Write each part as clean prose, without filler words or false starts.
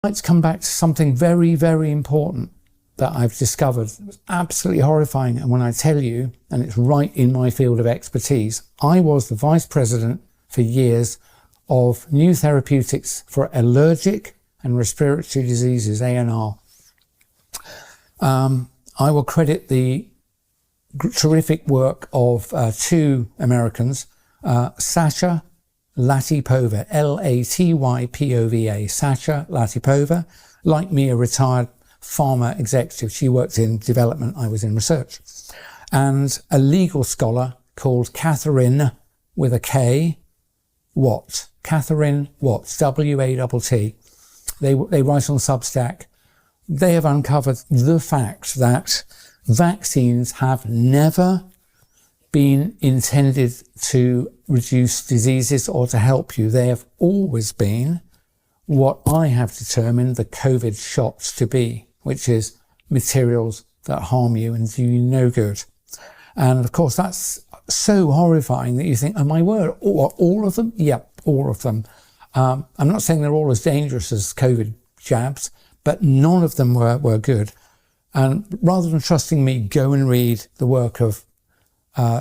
Let's come back to something very, very important that I've discovered. It was absolutely horrifying. And when I tell you, and it's right in my field of expertise, I was the vice president for years of new therapeutics for allergic and respiratory diseases, ANR. I will credit the terrific work of two Americans, Sasha Latypova, Latypova, Sasha Latypova, like me, a retired pharma executive. She worked in development, I was in research. And a legal scholar called Catherine, with a K, Watt. Catherine Watt, W-A-T-T. They write on Substack. They have uncovered the fact that vaccines have never been intended to reduce diseases or to help you. They have always been what I have determined the COVID shots to be, which is materials that harm you and do you no good. And of course, that's so horrifying that you think, oh my word, all of them? Yep, all of them. I'm not saying they're all as dangerous as COVID jabs, but none of them were good. And rather than trusting me, go and read the work of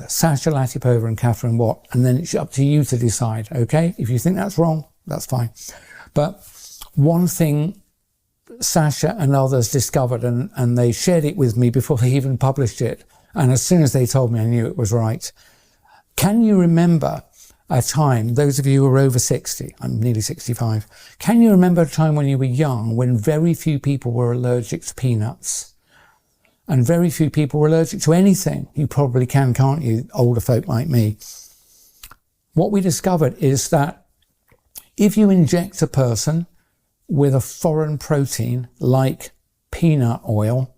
Sasha Latypova and Catherine Watt, and then it's up to you to decide, okay? If you think that's wrong, that's fine. But one thing Sasha and others discovered, and they shared it with me before they even published it, and as soon as they told me, I knew it was right. Can you remember a time, those of you who are over 60, I'm nearly 65, can you remember a time when you were young when very few people were allergic to peanuts? And very few people were allergic to anything. You probably can, can't you, older folk like me? What we discovered is that if you inject a person with a foreign protein like peanut oil,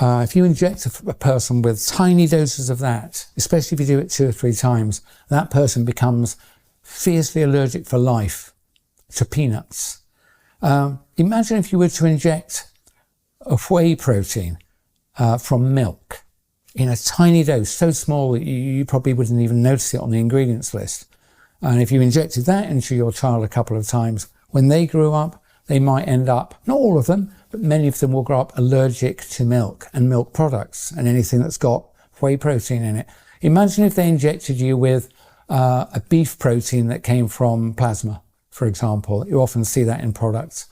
if you inject a person with tiny doses of that, especially if you do it 2 or 3 times, that person becomes fiercely allergic for life to peanuts. Imagine if you were to inject a whey protein from milk in a tiny dose, so small that you probably wouldn't even notice it on the ingredients list. And if you injected that into your child a couple of times, when they grew up, they might end up, not all of them, but many of them will grow up allergic to milk and milk products and anything that's got whey protein in it. Imagine if they injected you with a beef protein that came from plasma, for example. You often see that in products.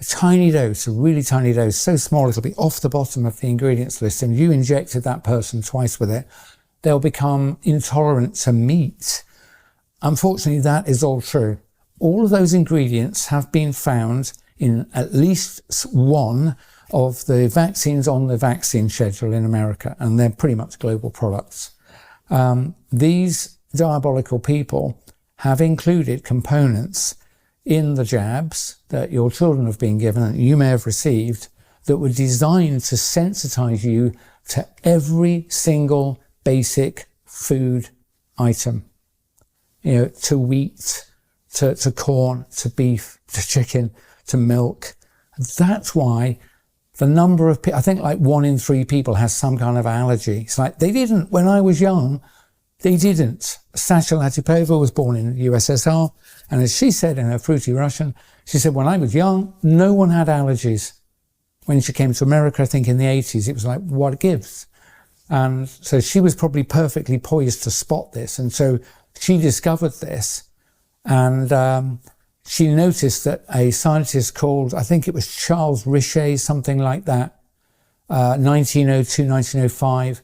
A tiny dose, a really tiny dose, so small it'll be off the bottom of the ingredients list, and you injected that person twice with it, they'll become intolerant to meat. Unfortunately, that is all true. All of those ingredients have been found in at least one of the vaccines on the vaccine schedule in America, and they're pretty much global products. These diabolical people have included components in the jabs that your children have been given and you may have received that were designed to sensitize you to every single basic food item. You know, to wheat, to corn, to beef, to chicken, to milk. That's why the number of people, I think like 1 in 3 people has some kind of allergy. It's like, they didn't, when I was young, they didn't. Sasha Latypova was born in the USSR, and as she said in her fruity Russian, she said, when I was young, no one had allergies. When she came to America, I think in the 80s, it was like, what gives? And so she was probably perfectly poised to spot this. And so she discovered this, and she noticed that a scientist called, I think it was Charles Richet, something like that, 1902, 1905,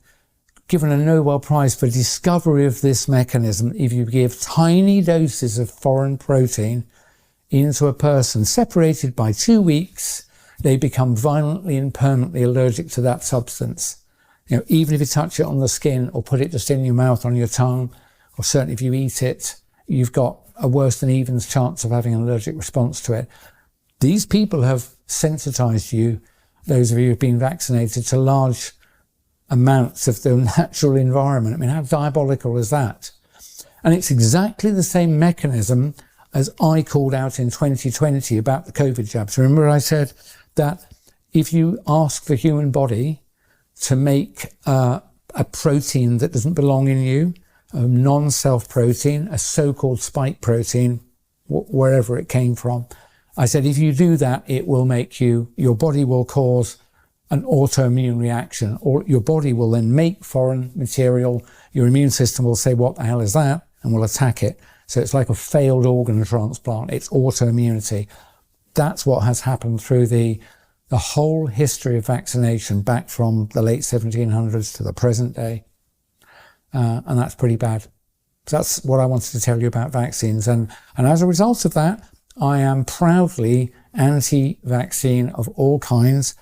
given a Nobel Prize for discovery of this mechanism. If you give tiny doses of foreign protein into a person, separated by 2 weeks, they become violently and permanently allergic to that substance. You know, even if you touch it on the skin or put it just in your mouth, on your tongue, or certainly if you eat it, you've got a worse than even chance of having an allergic response to it. These people have sensitized you, those of you who've been vaccinated, to large amounts of the natural environment. I mean, how diabolical is that? And it's exactly the same mechanism as I called out in 2020 about the COVID jabs. Remember I said that if you ask the human body to make a protein that doesn't belong in you, a non-self protein, a so-called spike protein, wherever it came from, I said, if you do that, it will make your body will cause an autoimmune reaction, or your body will then make foreign material. Your immune system will say, what the hell is that? And will attack it. So it's like a failed organ transplant. It's autoimmunity. That's what has happened through the whole history of vaccination back from the late 1700s to the present day. And that's pretty bad. So that's what I wanted to tell you about vaccines. And as a result of that, I am proudly anti-vaccine of all kinds.